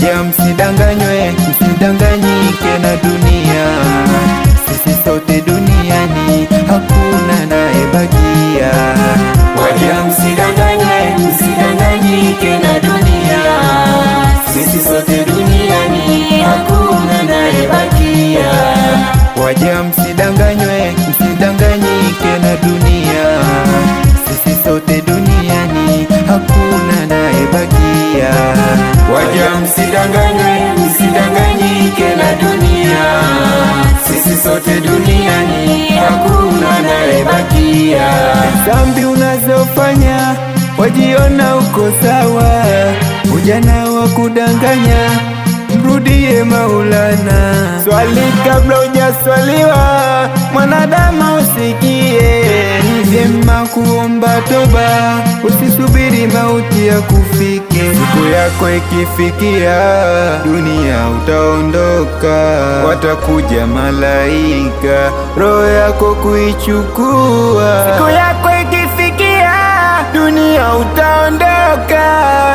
Waja msidanganywe, msidanganyike na dunia. Sisi sote duniani, hakuna anayebakia. Waja msidanganywe, msidanganyike na dunia. Sisi sote duniani, hakuna anayebakia. Waja msidanganywe, msidanganyike na dunia. Sisi sote duniani, hakuna anayebakia. Waja msidanganywe, msidanganyike na dunia. Sisi sote duniani, hakuna anayebakia. Dhambi unazofanya wajiona uko sawa, ujana wa kudanganya, mrudie Maulana. Swali kabla hujaswaliwa, mwanadamu usikie. Vyema kuomba toba, usisubiri mauti ya kufike. Siku yako ikifikia, dunia utaondoka, watakuja malaika roho yako kuichukua. Siku yako ikifikia, dunia utaondoka,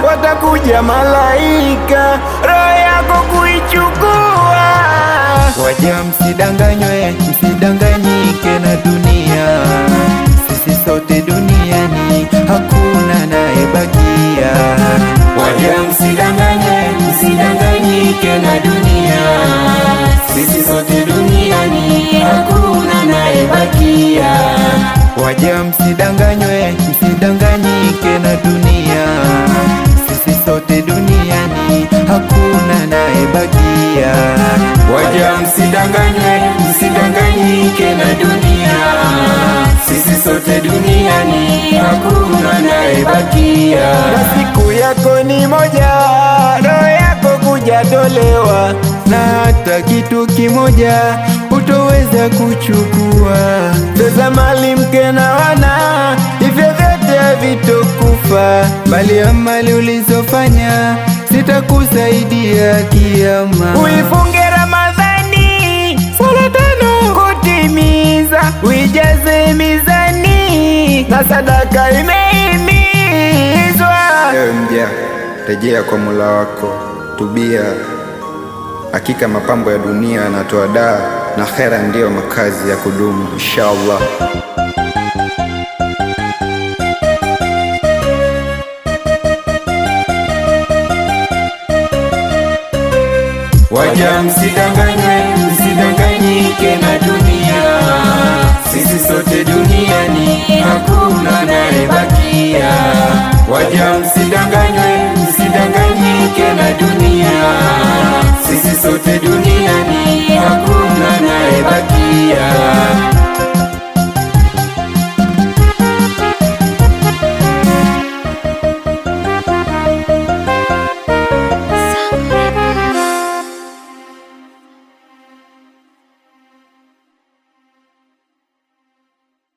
watakuja malaika roho yako kuichukua. Waja msidanganywe, msidanganyike na dunia. Sisi sote duniani, hakuna anayebakia. Waja msidanganywe, msidanganyike na dunia. Sisi sote duniani, hakuna anayebakia. Waja msidanganywe, msidanganyike na dunia. Sisi sote duniani, hakuna anayebakia. Waja msidanganywe, msidanganyike na dunia. Sisi sote duniani, hakuna anayebakia. Na siku yako ni moja, roho yako kujatolewa, na hata kitu kimoja utoweza kuchukua. Pesa, mali, mke na wana, hivyo vyote havitokufa, bali amali ulizofanya zitakusaidia kiyama. Uifunge Ramadhani, sala 5 kutimiza, uijaze mizani, na sadaka imehimizwa. Ewe mja, rejea kwa Mola wako, tubia. Hakika mapambo ya dunia yanatoa daa, na khera ndiyo makazi ya kudumu, inshallah. Waja msidanganywe, msidanganyike na dunia. Sisi sote duniani, hakuna anayebakia. Waja msidanganywe,